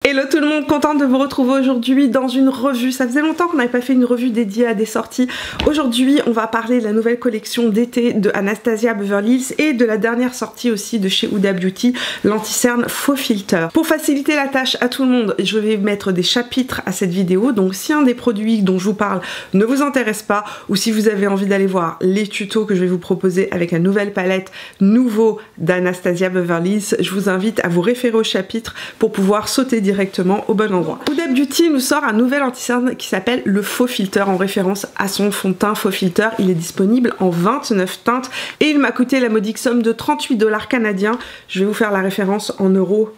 Hello tout le monde, contente de vous retrouver aujourd'hui dans une revue. Ça faisait longtemps qu'on n'avait pas fait une revue dédiée à des sorties. Aujourd'hui on va parler de la nouvelle collection d'été de Anastasia Beverly Hills et de la dernière sortie aussi de chez Huda Beauty, l'anti-cerne faux filter. Pour faciliter la tâche à tout le monde, je vais mettre des chapitres à cette vidéo, donc si un des produits dont je vous parle ne vous intéresse pas ou si vous avez envie d'aller voir les tutos que je vais vous proposer avec la nouvelle palette nouveau d'Anastasia Beverly Hills, je vous invite à vous référer au chapitre pour pouvoir sauter directement au bon endroit. Huda Beauty nous sort un nouvel anti-cerne qui s'appelle le faux filter en référence à son fond de teint faux filter. Il est disponible en 29 teintes et il m'a coûté la modique somme de 38 $ canadiens. Je vais vous faire la référence en euros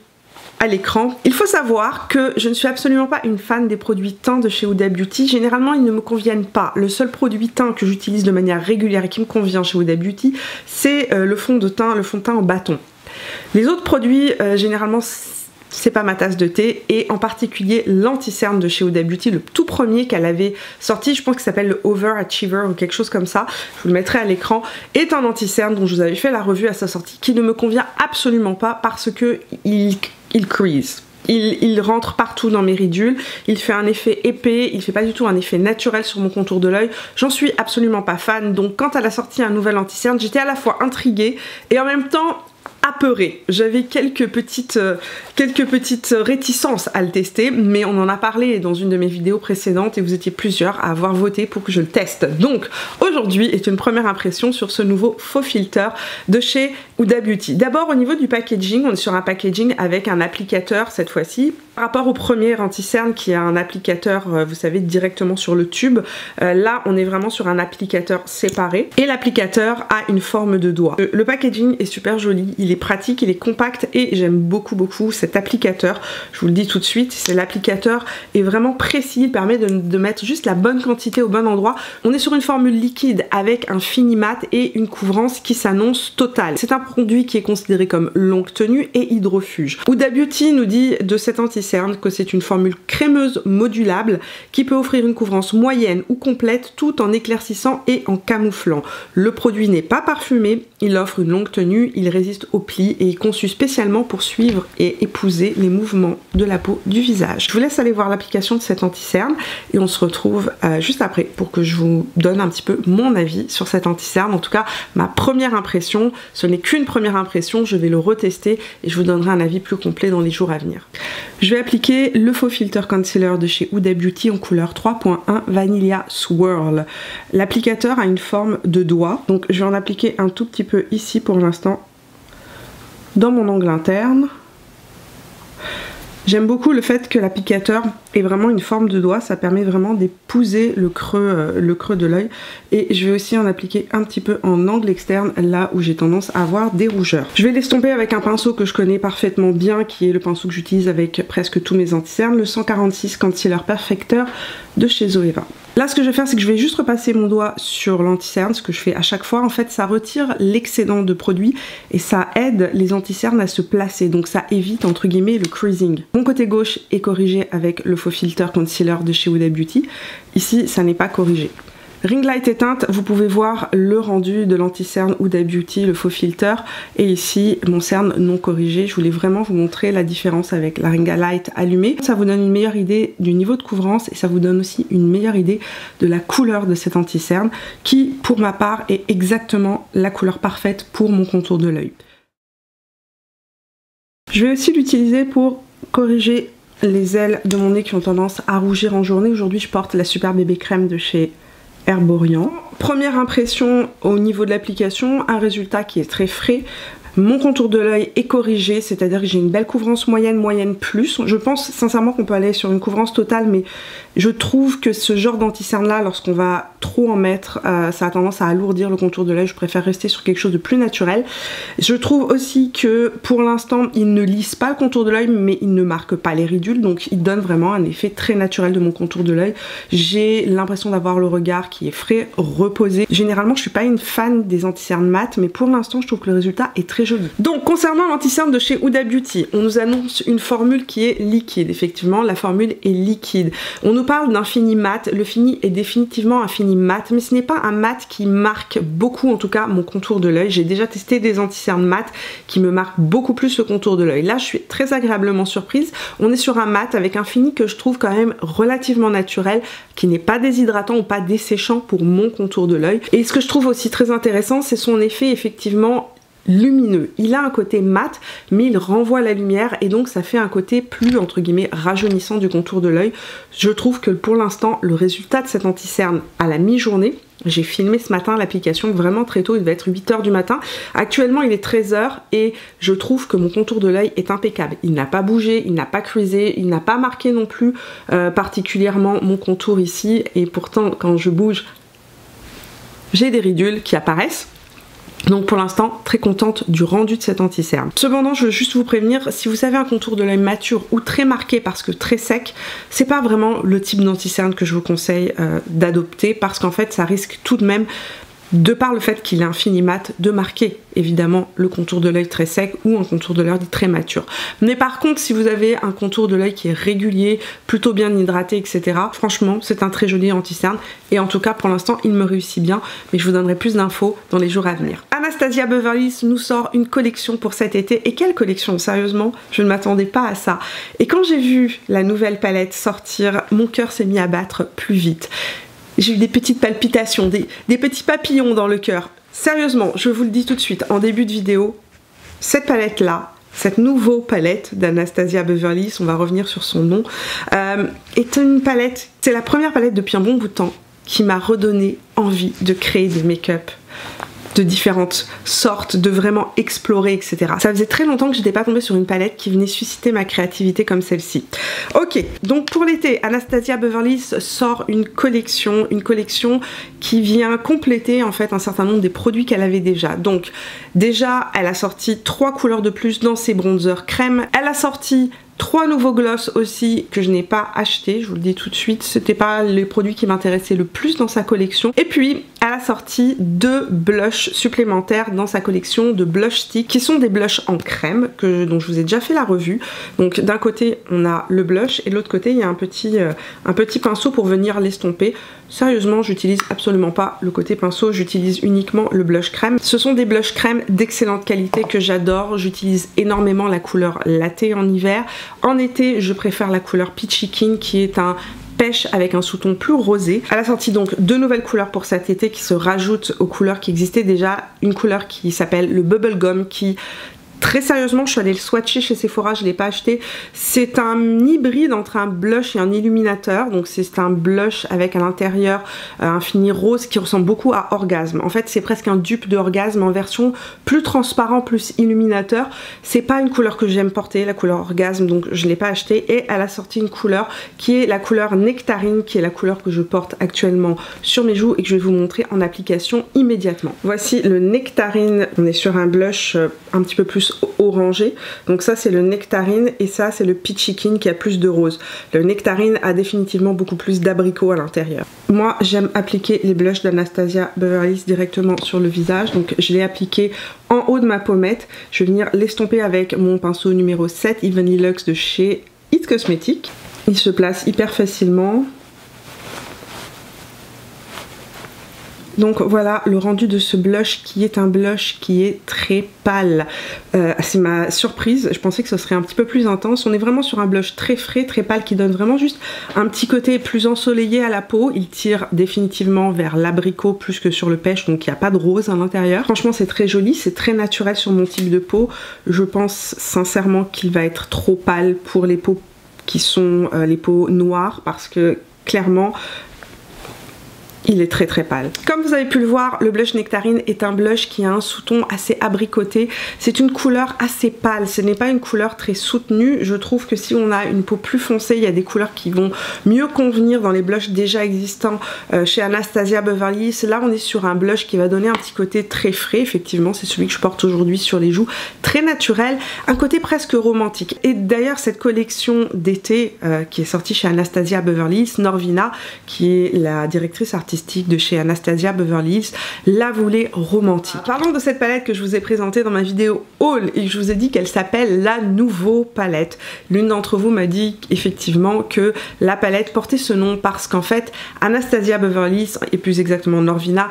à l'écran. Il faut savoir que je ne suis absolument pas une fan des produits teints de chez Huda Beauty. Généralement, ils ne me conviennent pas. Le seul produit teint que j'utilise de manière régulière et qui me convient chez Huda Beauty, c'est le fond de teint en bâton. Les autres produits, généralement, c'est pas ma tasse de thé, et en particulier l'anti-cerne de chez Huda Beauty, le tout premier qu'elle avait sorti, je pense qu'il s'appelle le Overachiever ou quelque chose comme ça, je vous le mettrai à l'écran, est un anti-cerne dont je vous avais fait la revue à sa sortie, qui ne me convient absolument pas parce que il crease. Il rentre partout dans mes ridules, il fait un effet épais, il fait pas du tout un effet naturel sur mon contour de l'œil. J'en suis absolument pas fan, donc quand elle a sorti un nouvel anti-cerne, j'étais à la fois intriguée et en même temps apeurée. J'avais quelques petites réticences à le tester, mais on en a parlé dans une de mes vidéos précédentes et vous étiez plusieurs à avoir voté pour que je le teste. Donc aujourd'hui est une première impression sur ce nouveau faux filter de chez Huda Beauty. D'abord au niveau du packaging, on est sur un packaging avec un applicateur cette fois-ci. Par rapport au premier anti-cerne qui a un applicateur, vous savez, directement sur le tube, là on est vraiment sur un applicateur séparé et l'applicateur a une forme de doigt. Le packaging est super joli, il est pratique, il est compact et j'aime beaucoup cet applicateur. Je vous le dis tout de suite, c'est l'applicateur est vraiment précis, il permet de mettre juste la bonne quantité au bon endroit. On est sur une formule liquide avec un fini mat et une couvrance qui s'annonce totale. C'est un produit qui est considéré comme longue tenue et hydrofuge. Huda Beauty nous dit de cet anti-cerne que c'est une formule crémeuse modulable qui peut offrir une couvrance moyenne ou complète tout en éclaircissant et en camouflant. Le produit n'est pas parfumé, il offre une longue tenue, il résiste aux plis et est conçu spécialement pour suivre et épouser les mouvements de la peau du visage. Je vous laisse aller voir l'application de cet anti-cerne et on se retrouve juste après pour que je vous donne un petit peu mon avis sur cet anti-cerne. En tout cas, ma première impression, ce n'est qu'une première impression, je vais le retester et je vous donnerai un avis plus complet dans les jours à venir. Je vais appliquer le faux filter concealer de chez Huda Beauty en couleur 3.1 Vanilla Swirl. L'applicateur a une forme de doigt, donc je vais en appliquer un tout petit peu ici pour l'instant dans mon angle interne. J'aime beaucoup le fait que l'applicateur ait vraiment une forme de doigt, ça permet vraiment d'épouser le creux de l'œil. Et je vais aussi en appliquer un petit peu en angle externe, là où j'ai tendance à avoir des rougeurs. Je vais l'estomper avec un pinceau que je connais parfaitement bien, qui est le pinceau que j'utilise avec presque tous mes anti-cernes, le 146 Concealer Perfector de chez Zoeva. Là, ce que je vais faire, c'est que je vais juste repasser mon doigt sur l'anti-cerne, ce que je fais à chaque fois. En fait, ça retire l'excédent de produit et ça aide les anti-cernes à se placer. Donc ça évite, entre guillemets, le creasing. Mon côté gauche est corrigé avec le faux filter concealer de chez Huda Beauty. Ici, ça n'est pas corrigé. Ring light éteinte, vous pouvez voir le rendu de l'anti-cerne Huda Beauty, le faux filter, et ici mon cerne non corrigé. Je voulais vraiment vous montrer la différence avec la ring light allumée. Ça vous donne une meilleure idée du niveau de couvrance et ça vous donne aussi une meilleure idée de la couleur de cet anti-cerne qui, pour ma part, est exactement la couleur parfaite pour mon contour de l'œil. Je vais aussi l'utiliser pour corriger les ailes de mon nez qui ont tendance à rougir en journée. Aujourd'hui, je porte la Super Bébé Crème de chez Herborian. Première impression au niveau de l'application, un résultat qui est très frais. Mon contour de l'œil est corrigé, c'est-à-dire que j'ai une belle couvrance moyenne plus. Je pense sincèrement qu'on peut aller sur une couvrance totale, mais je trouve que ce genre d'anti-cerne là, lorsqu'on va trop en mettre, ça a tendance à alourdir le contour de l'œil. Je préfère rester sur quelque chose de plus naturel. Je trouve aussi que pour l'instant, il ne lisse pas le contour de l'œil, mais il ne marque pas les ridules, donc il donne vraiment un effet très naturel de mon contour de l'œil. J'ai l'impression d'avoir le regard qui est frais, reposé. Généralement, je suis pas une fan des anti-cernes mat, mais pour l'instant, je trouve que le résultat est très très joli. Donc concernant l'anti-cerne de chez Huda Beauty, on nous annonce une formule qui est liquide. Effectivement, la formule est liquide. On nous parle d'un fini mat. Le fini est définitivement un fini mat, mais ce n'est pas un mat qui marque beaucoup, en tout cas, mon contour de l'œil. J'ai déjà testé des anti-cernes mat qui me marquent beaucoup plus le contour de l'œil. Là, je suis très agréablement surprise. On est sur un mat avec un fini que je trouve quand même relativement naturel, qui n'est pas déshydratant ou pas desséchant pour mon contour de l'œil. Et ce que je trouve aussi très intéressant, c'est son effet effectivement lumineux. Il a un côté mat, mais il renvoie la lumière et donc ça fait un côté plus entre guillemets rajeunissant du contour de l'œil. Je trouve que pour l'instant, le résultat de cet anti-cerne à la mi-journée, j'ai filmé ce matin l'application vraiment très tôt, il devait être 8 h du matin. Actuellement il est 13 h et je trouve que mon contour de l'œil est impeccable. Il n'a pas bougé, il n'a pas creasé, il n'a pas marqué non plus particulièrement mon contour ici. Et pourtant quand je bouge, j'ai des ridules qui apparaissent. Donc pour l'instant, très contente du rendu de cet anti-cerne. Cependant, je veux juste vous prévenir, si vous avez un contour de l'œil mature ou très marqué parce que très sec, c'est pas vraiment le type d'anti-cerne que je vous conseille d'adopter, parce qu'en fait ça risque tout de même, de par le fait qu'il est un fini mat, de marquer évidemment le contour de l'œil très sec ou un contour de l'œil très mature. Mais par contre, si vous avez un contour de l'œil qui est régulier, plutôt bien hydraté, etc., franchement, c'est un très joli anti-cerne. Et en tout cas, pour l'instant, il me réussit bien. Mais je vous donnerai plus d'infos dans les jours à venir. Anastasia Beverly Hills nous sort une collection pour cet été. Et quelle collection? Sérieusement, je ne m'attendais pas à ça. Et quand j'ai vu la nouvelle palette sortir, mon cœur s'est mis à battre plus vite. J'ai eu des petites palpitations, des petits papillons dans le cœur. Sérieusement, je vous le dis tout de suite, en début de vidéo, cette palette-là, cette nouvelle palette d'Anastasia Beverly Hills, on va revenir sur son nom, est une palette, c'est la première palette depuis un bon bout de temps qui m'a redonné envie de créer des make-up de différentes sortes, de vraiment explorer, etc. Ça faisait très longtemps que j'étais pas tombée sur une palette qui venait susciter ma créativité comme celle-ci. Ok, donc pour l'été, Anastasia Beverly Hills sort une collection qui vient compléter en fait un certain nombre des produits qu'elle avait déjà. Donc déjà, elle a sorti 3 couleurs de plus dans ses bronzers crème. Elle a sorti 3 nouveaux gloss aussi que je n'ai pas acheté, je vous le dis tout de suite, c'était pas les produits qui m'intéressaient le plus dans sa collection. Et puis elle a sorti 2 blushs supplémentaires dans sa collection de blush stick qui sont des blushs en crème dont je vous ai déjà fait la revue. Donc d'un côté on a le blush et de l'autre côté il y a un petit pinceau pour venir l'estomper. Sérieusement, j'utilise absolument pas le côté pinceau, j'utilise uniquement le blush crème. Ce sont des blush crème d'excellente qualité que j'adore. J'utilise énormément la couleur latte en hiver. En été, je préfère la couleur Peachy Keen qui est un pêche avec un sous-ton plus rosé. Elle a sorti donc 2 nouvelles couleurs pour cet été qui se rajoutent aux couleurs qui existaient déjà. Une couleur qui s'appelle le Bubblegum qui... Très sérieusement, je suis allée le swatcher chez Sephora, je ne l'ai pas acheté. C'est un hybride entre un blush et un illuminateur. Donc c'est un blush avec à l'intérieur un fini rose qui ressemble beaucoup à Orgasme. En fait, c'est presque un dupe de Orgasme en version plus transparent, plus illuminateur. C'est pas une couleur que j'aime porter, la couleur Orgasme, donc je ne l'ai pas acheté. Et elle a sorti une couleur qui est la couleur Nectarine, qui est la couleur que je porte actuellement sur mes joues et que je vais vous montrer en application immédiatement. Voici le Nectarine. On est sur un blush un petit peu plus orangé, donc ça c'est le Nectarine et ça c'est le Peachy Keen qui a plus de rose. Le Nectarine a définitivement beaucoup plus d'abricot à l'intérieur. Moi j'aime appliquer les blushs d'Anastasia Beverly Hills directement sur le visage, donc je l'ai appliqué en haut de ma pommette. Je vais venir l'estomper avec mon pinceau numéro 7 Ebony Luxe de chez It Cosmetics. Il se place hyper facilement. Donc voilà le rendu de ce blush qui est un blush qui est très pâle. C'est ma surprise, je pensais que ce serait un petit peu plus intense. On est vraiment sur un blush très frais, très pâle qui donne vraiment juste un petit côté plus ensoleillé à la peau. Il tire définitivement vers l'abricot plus que sur le pêche, donc il n'y a pas de rose à l'intérieur. Franchement c'est très joli, c'est très naturel sur mon type de peau. Je pense sincèrement qu'il va être trop pâle pour les peaux qui sont les peaux noires parce que clairement il est très très pâle. Comme vous avez pu le voir, le blush Nectarine est un blush qui a un sous-ton assez abricoté. C'est une couleur assez pâle, ce n'est pas une couleur très soutenue. Je trouve que si on a une peau plus foncée, il y a des couleurs qui vont mieux convenir dans les blushs déjà existants chez Anastasia Beverly Hills. Là on est sur un blush qui va donner un petit côté très frais, effectivement c'est celui que je porte aujourd'hui sur les joues, très naturel, un côté presque romantique. Et d'ailleurs cette collection d'été qui est sortie chez Anastasia Beverly Hills, Norvina qui est la directrice artistique de chez Anastasia Beverly Hills, la voulait romantique. Parlons de cette palette que je vous ai présentée dans ma vidéo haul et je vous ai dit qu'elle s'appelle la Nouveau palette. L'une d'entre vous m'a dit effectivement que la palette portait ce nom parce qu'en fait Anastasia Beverly Hills et plus exactement Norvina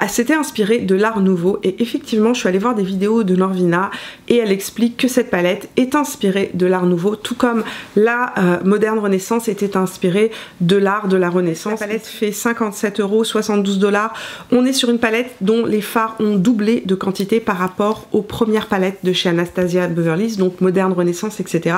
s'était inspirée de l'Art Nouveau et effectivement je suis allée voir des vidéos de Norvina et elle explique que cette palette est inspirée de l'Art Nouveau tout comme la moderne Renaissance était inspirée de l'art de la Renaissance. La palette fait 57 €, 72 $. On est sur une palette dont les fards ont doublé de quantité par rapport aux premières palettes de chez Anastasia Beverly Hills, donc moderne, Renaissance, etc.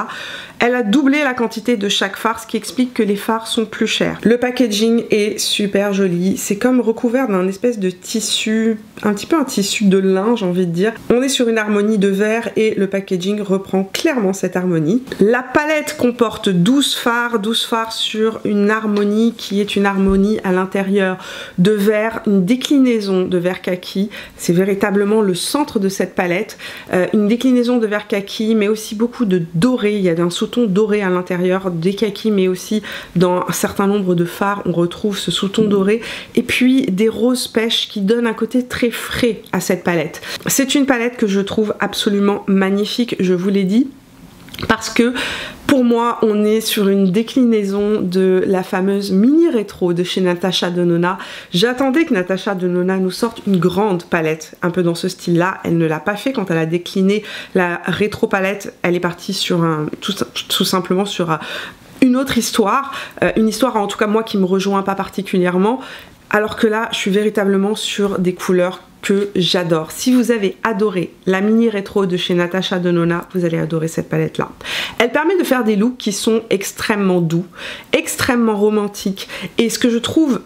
Elle a doublé la quantité de chaque fard, ce qui explique que les fards sont plus chers. Le packaging est super joli, c'est comme recouvert d'un espèce de tissu, un petit peu un tissu de lin, j'ai envie de dire. On est sur une harmonie de vert et le packaging reprend clairement cette harmonie. La palette comporte 12 fards sur une harmonie qui est une harmonie à l'intérieur de vert, une déclinaison de vert kaki. C'est véritablement le centre de cette palette. Une déclinaison de vert kaki, mais aussi beaucoup de doré. Il y a un sous-ton doré à l'intérieur des kakis, mais aussi dans un certain nombre de fards, on retrouve ce sous-ton doré. Et puis des roses pêches qui donnent un côté très frais à cette palette. C'est une palette que je trouve absolument magnifique, je vous l'ai dit, parce que pour moi, on est sur une déclinaison de la fameuse mini rétro de chez Natasha Denona. J'attendais que Natasha Denona nous sorte une grande palette, un peu dans ce style-là. Elle ne l'a pas fait quand elle a décliné la rétro palette. Elle est partie sur tout simplement sur une autre histoire. Une histoire en tout cas moi qui me rejoint pas particulièrement. Alors que là, je suis véritablement sur des couleurs que j'adore. Si vous avez adoré la mini rétro de chez Natasha Denona, vous allez adorer cette palette là. Elle permet de faire des looks qui sont extrêmement doux, extrêmement romantiques et ce que je trouve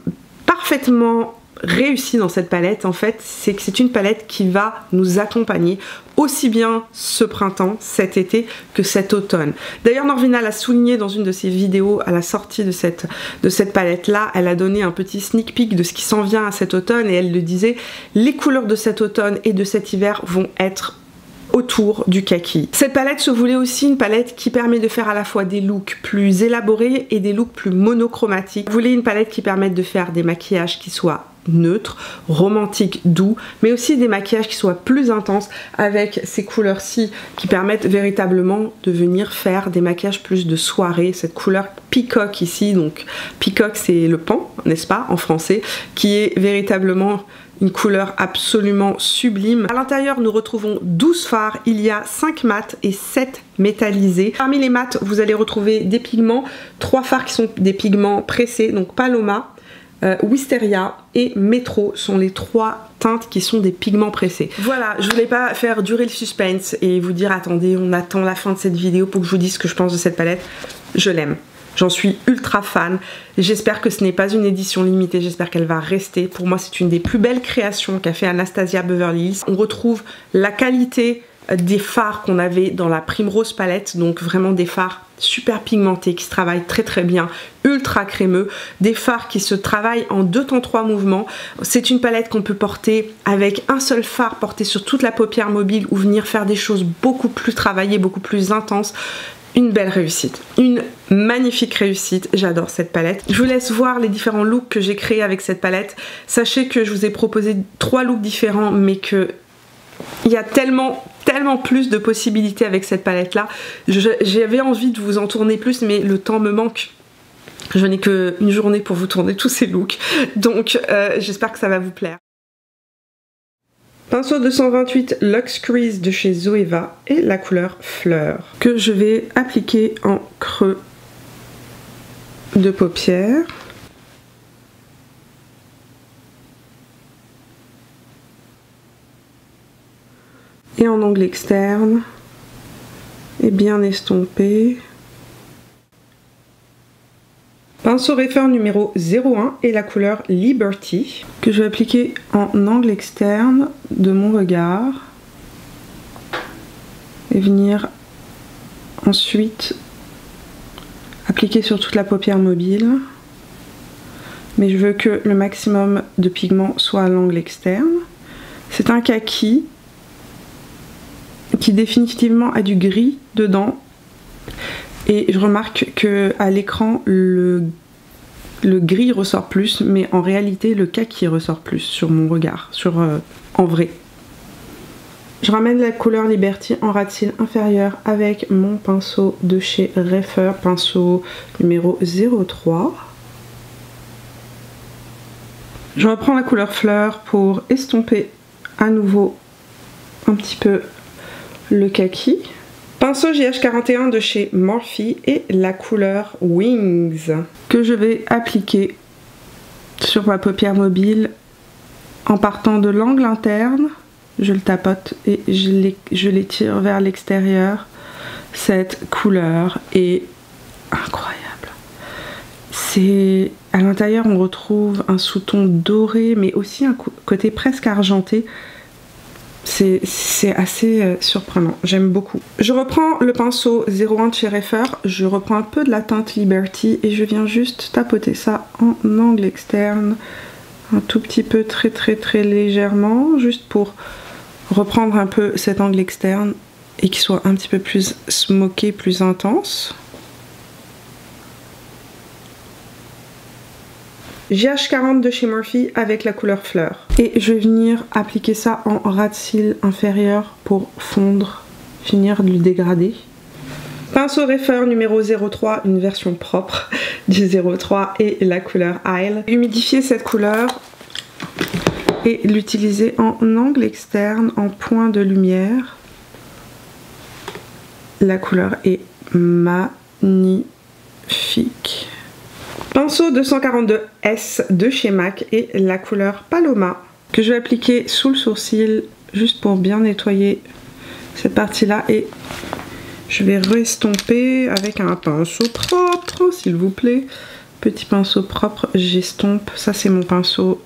parfaitement réussi dans cette palette en fait, c'est que c'est une palette qui va nous accompagner aussi bien ce printemps, cet été que cet automne. D'ailleurs Norvina l'a souligné dans une de ses vidéos à la sortie de cette palette là, elle a donné un petit sneak peek de ce qui s'en vient à cet automne et elle le disait, les couleurs de cet automne et de cet hiver vont être autour du kaki. Cette palette se voulait aussi une palette qui permet de faire à la fois des looks plus élaborés et des looks plus monochromatiques. Vous voulez une palette qui permette de faire des maquillages qui soient neutres, romantiques, doux, mais aussi des maquillages qui soient plus intenses avec ces couleurs-ci qui permettent véritablement de venir faire des maquillages plus de soirée. Cette couleur peacock ici, donc peacock c'est le pan, n'est-ce pas, en français, qui est véritablement une couleur absolument sublime. À l'intérieur, nous retrouvons 12 fards, il y a 5 mats et 7 métallisés. Parmi les mats, vous allez retrouver des pigments, 3 fards qui sont des pigments pressés, donc Paloma, Wisteria et Metro sont les 3 teintes qui sont des pigments pressés. Voilà, je voulais pas faire durer le suspense et vous dire attendez, on attend la fin de cette vidéo pour que je vous dise ce que je pense de cette palette. Je l'aime. J'en suis ultra fan. J'espère que ce n'est pas une édition limitée, j'espère qu'elle va rester. Pour moi, c'est une des plus belles créations qu'a fait Anastasia Beverly Hills. On retrouve la qualité des fards qu'on avait dans la Primrose palette, donc vraiment des fards super pigmentés qui se travaillent très très bien, ultra crémeux, des fards qui se travaillent en 2 temps 3 mouvements. C'est une palette qu'on peut porter avec un seul fard porté sur toute la paupière mobile ou venir faire des choses beaucoup plus travaillées, beaucoup plus intenses. Une belle réussite, une magnifique réussite, j'adore cette palette. Je vous laisse voir les différents looks que j'ai créés avec cette palette. Sachez que je vous ai proposé 3 looks différents mais que il y a tellement plus de possibilités avec cette palette là. J'avais envie de vous en tourner plus mais le temps me manque. Je n'ai qu'une journée pour vous tourner tous ces looks. Donc j'espère que ça va vous plaire. Pinceau 228 Luxe Crease de chez Zoeva et la couleur Fleur que je vais appliquer en creux de paupière. Et en angle externe et bien estompé. Pinceau Refer numéro 01 et la couleur Liberty que je vais appliquer en angle externe de mon regard et venir ensuite appliquer sur toute la paupière mobile, mais je veux que le maximum de pigment soit à l'angle externe. C'est un kaki qui définitivement a du gris dedans. Et je remarque que à l'écran le gris ressort plus, mais en réalité le kaki ressort plus sur mon regard, en vrai. Je ramène la couleur Liberty en ras de cils inférieur avec mon pinceau de chez Reifer, pinceau numéro 03. Je reprends la couleur fleur pour estomper à nouveau un petit peu le kaki. Pinceau JH41 de chez Morphe et la couleur Wings que je vais appliquer sur ma paupière mobile en partant de l'angle interne. Je le tapote et je l'étire vers l'extérieur. Cette couleur est incroyable. C'est à l'intérieur, on retrouve un sous-ton doré, mais aussi un côté presque argenté. C'est assez surprenant, j'aime beaucoup. Je reprends le pinceau 01 de chez Reifer, je reprends un peu de la teinte Liberty et je viens juste tapoter ça en angle externe. Un tout petit peu, très légèrement, juste pour reprendre un peu cet angle externe et qu'il soit un petit peu plus smoké, plus intense. JH40 de chez Morphe avec la couleur fleur. Et je vais venir appliquer ça en ras de cils inférieur pour fondre, finir de le dégrader. Pinceau Reifer numéro 03, une version propre du 03 et la couleur Isle. Humidifier cette couleur et l'utiliser en angle externe, en point de lumière. La couleur est magnifique. Pinceau 242S de chez MAC et la couleur Paloma que je vais appliquer sous le sourcil juste pour bien nettoyer cette partie-là et je vais restomper avec un pinceau propre, s'il vous plaît. Petit pinceau propre, j'estompe. Ça, c'est mon pinceau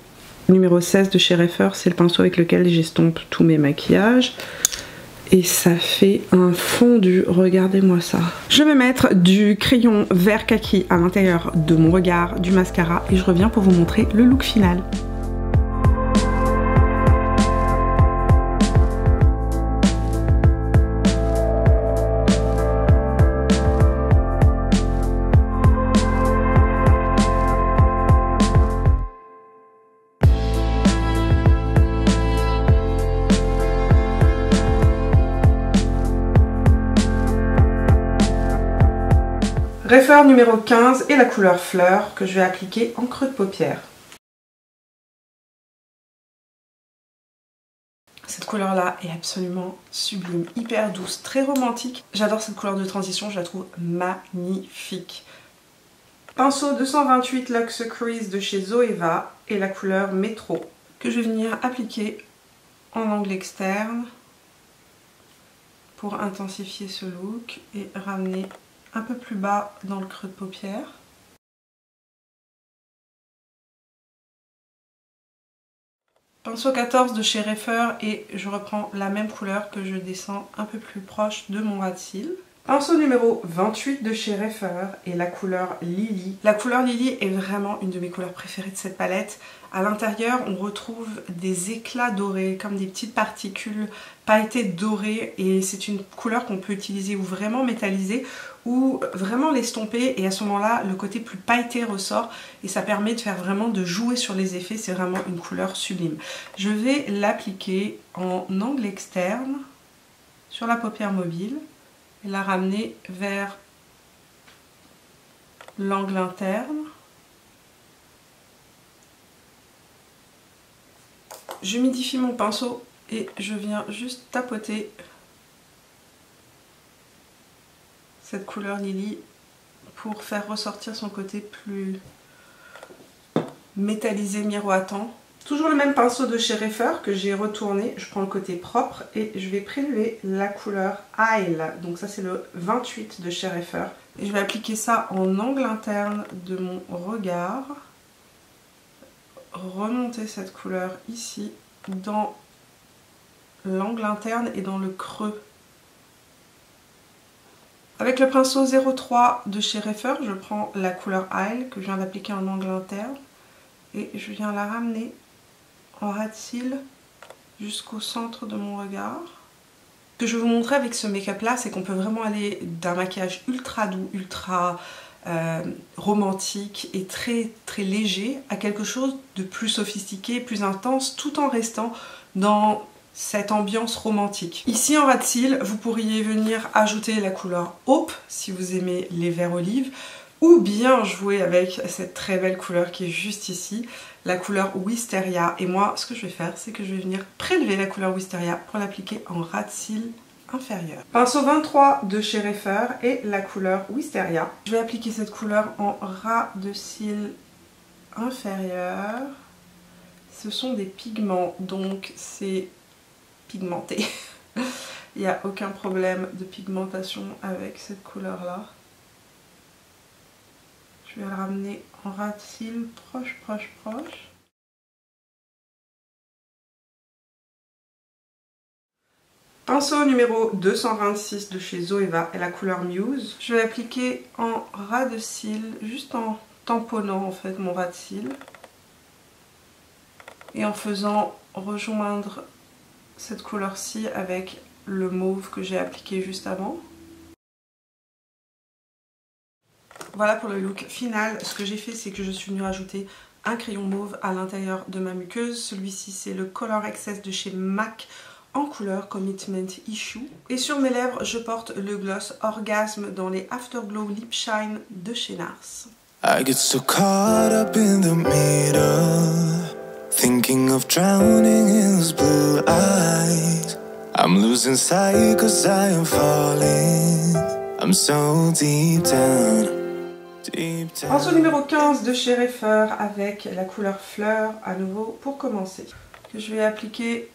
numéro 16 de chez Reifer. C'est le pinceau avec lequel j'estompe tous mes maquillages. Et ça fait un fondu, regardez-moi ça. Je vais mettre du crayon vert kaki à l'intérieur de mon regard, du mascara, et je reviens pour vous montrer le look final. Reifer numéro 15 et la couleur fleur que je vais appliquer en creux de paupière. Cette couleur là est absolument sublime, hyper douce, très romantique. J'adore cette couleur de transition, je la trouve magnifique. Pinceau 228 Luxe Crease de chez Zoeva et la couleur Métro que je vais venir appliquer en angle externe pour intensifier ce look et ramener un peu plus bas dans le creux de paupière. Pinceau 14 de chez Reifer et je reprends la même couleur que je descends un peu plus proche de mon ras de cils. Pinceau numéro 28 de chez Reifer et la couleur Lily. La couleur Lily est vraiment une de mes couleurs préférées de cette palette. À l'intérieur, on retrouve des éclats dorés, comme des petites particules pailletées dorées. Et c'est une couleur qu'on peut utiliser ou vraiment métalliser ou vraiment l'estomper. Et à ce moment-là, le côté plus pailleté ressort. Et ça permet de faire vraiment de jouer sur les effets. C'est vraiment une couleur sublime. Je vais l'appliquer en angle externe sur la paupière mobile. Et la ramener vers l'angle interne. J'humidifie mon pinceau et je viens juste tapoter cette couleur Lily pour faire ressortir son côté plus métallisé, miroitant. Toujours le même pinceau de chez Reifer que j'ai retourné, je prends le côté propre et je vais prélever la couleur Isle. Donc ça c'est le 28 de chez Reifer. Et je vais appliquer ça en angle interne de mon regard. Remonter cette couleur ici dans l'angle interne et dans le creux. Avec le pinceau 03 de chez Reifer, je prends la couleur Isle que je viens d'appliquer en angle interne et je viens la ramener en ras de cils jusqu'au centre de mon regard. Ce que je vais vous montrer avec ce make-up là, c'est qu'on peut vraiment aller d'un maquillage ultra doux, ultra romantique et très léger à quelque chose de plus sophistiqué, plus intense, tout en restant dans cette ambiance romantique. Ici en ras de cils, vous pourriez venir ajouter la couleur Hope si vous aimez les verts olives, ou bien jouer avec cette très belle couleur qui est juste ici, la couleur Wisteria. Et moi, ce que je vais faire, c'est que je vais venir prélever la couleur Wisteria pour l'appliquer en ras de cils inférieur. Pinceau 23 de chez Reifer et la couleur Wisteria. Je vais appliquer cette couleur en ras de cils inférieur. Ce sont des pigments, donc c'est pigmenté. Il n'y a aucun problème de pigmentation avec cette couleur-là. Je vais le ramener en ras de cils, proche, proche, proche. Pinceau numéro 226 de chez Zoeva et la couleur Muse. Je vais appliquer en ras de cils, juste en tamponnant en fait mon ras de cils. Et en faisant rejoindre cette couleur-ci avec le mauve que j'ai appliqué juste avant. Voilà pour le look final. Ce que j'ai fait, c'est que je suis venue rajouter un crayon mauve à l'intérieur de ma muqueuse. Celui-ci, c'est le Color Excess de chez MAC en couleur Commitment Issue. Et sur mes lèvres, je porte le gloss Orgasme dans les Afterglow Lip Shine de chez NARS. I get so caught up in the middle, thinking of drowning in those blue eyes. I'm losing sight cause I am falling. I'm so deep down. Pinceau numéro 15 de chez Reifer avec la couleur Fleur à nouveau pour commencer. Que je vais appliquer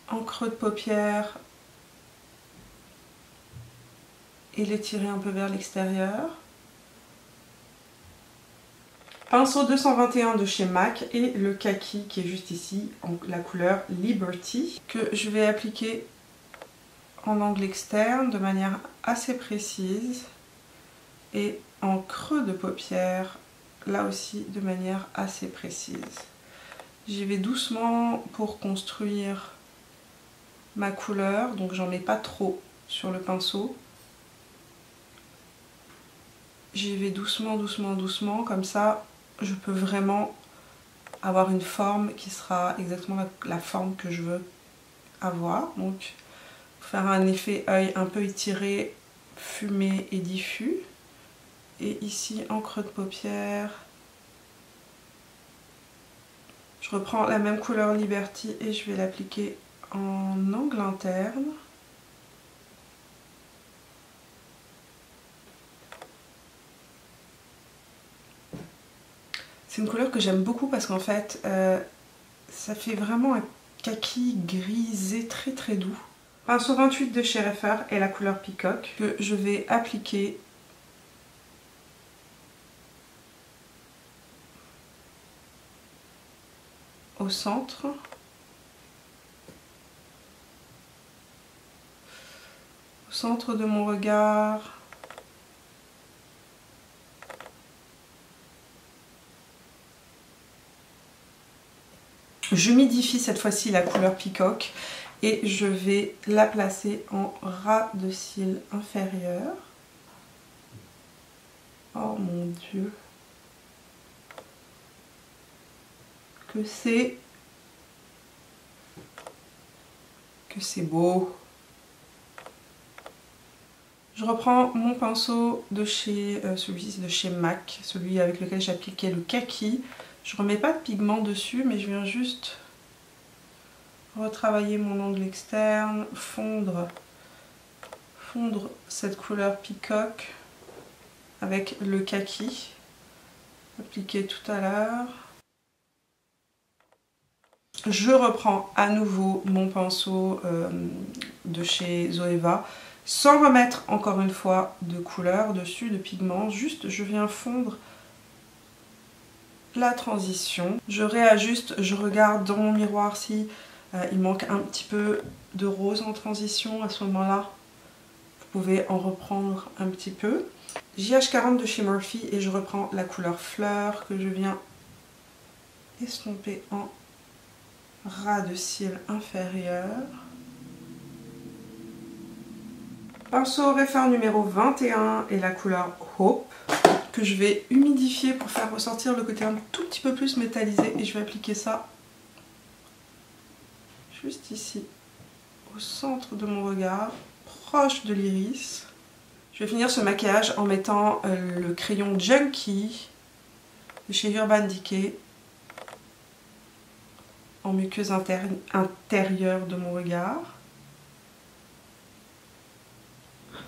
en creux de paupière et l'étirer un peu vers l'extérieur. Pinceau 221 de chez MAC et le kaki qui est juste ici, en la couleur Liberty, que je vais appliquer en angle externe de manière assez précise et en creux de paupière, là aussi de manière assez précise. J'y vais doucement pour construire ma couleur, donc j'en mets pas trop sur le pinceau. J'y vais doucement, doucement, doucement, comme ça je peux vraiment avoir une forme qui sera exactement la forme que je veux avoir. Donc faire un effet œil un peu étiré, fumé et diffus. Et ici en creux de paupière, je reprends la même couleur Liberty et je vais l'appliquer en angle interne. C'est une couleur que j'aime beaucoup parce qu'en fait, ça fait vraiment un kaki grisé très très doux. Pinceau 28 de chez Reifer et la couleur Peacock que je vais appliquer au centre. Au centre de mon regard. J'humidifie cette fois-ci la couleur Peacock et je vais la placer en ras de cils inférieur. Oh mon Dieu! Que c'est beau! Je reprends mon pinceau de chez celui-ci de chez MAC, celui avec lequel j'ai appliqué le kaki. Je remets pas de pigment dessus, mais je viens juste retravailler mon angle externe, fondre cette couleur Peacock avec le kaki appliqué tout à l'heure. Je reprends à nouveau mon pinceau de chez Zoeva sans remettre encore une fois de couleur dessus, de pigment, juste je viens fondre la transition. Je réajuste, je regarde dans mon miroir si il manque un petit peu de rose en transition. À ce moment-là, vous pouvez en reprendre un petit peu. JH40 de chez Morphe et je reprends la couleur Fleur que je viens estomper en ras de cils inférieur. Pinceau Reifer numéro 21 et la couleur Hope que je vais humidifier pour faire ressortir le côté un tout petit peu plus métallisé et je vais appliquer ça. Je juste ici, au centre de mon regard, proche de l'iris. Je vais finir ce maquillage en mettant le crayon Junkie de chez Urban Decay en muqueuse intérieure de mon regard.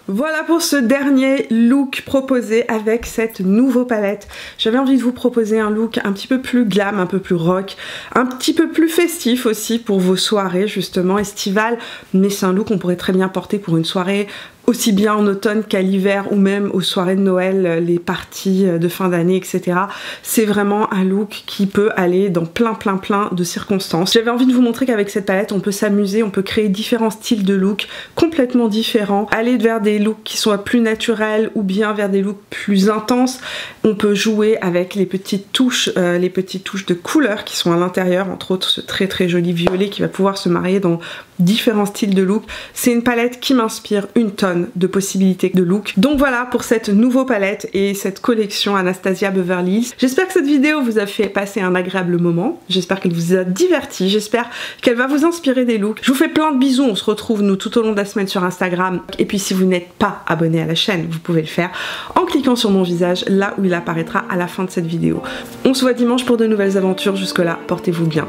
Voilà pour ce dernier look proposé avec cette nouvelle palette. J'avais envie de vous proposer un look un petit peu plus glam, un peu plus rock, un petit peu plus festif aussi pour vos soirées justement estivales. Mais c'est un look qu'on pourrait très bien porter pour une soirée aussi bien en automne qu'à l'hiver ou même aux soirées de Noël, les parties de fin d'année, etc. C'est vraiment un look qui peut aller dans plein de circonstances. J'avais envie de vous montrer qu'avec cette palette, on peut s'amuser, on peut créer différents styles de look complètement différents, aller vers des looks qui soient plus naturels ou bien vers des looks plus intenses. On peut jouer avec les petites touches de couleurs qui sont à l'intérieur, entre autres ce très joli violet qui va pouvoir se marier dans différents styles de look. C'est une palette qui m'inspire une tonne de possibilités de look. Donc voilà pour cette nouvelle palette et cette collection Anastasia Beverly Hills. J'espère que cette vidéo vous a fait passer un agréable moment. J'espère qu'elle vous a diverti. J'espère qu'elle va vous inspirer des looks. Je vous fais plein de bisous. On se retrouve nous tout au long de la semaine sur Instagram. Et puis si vous n'êtes pas abonné à la chaîne, vous pouvez le faire en cliquant sur mon visage là où il apparaîtra à la fin de cette vidéo. On se voit dimanche pour de nouvelles aventures. Jusque là, portez-vous bien.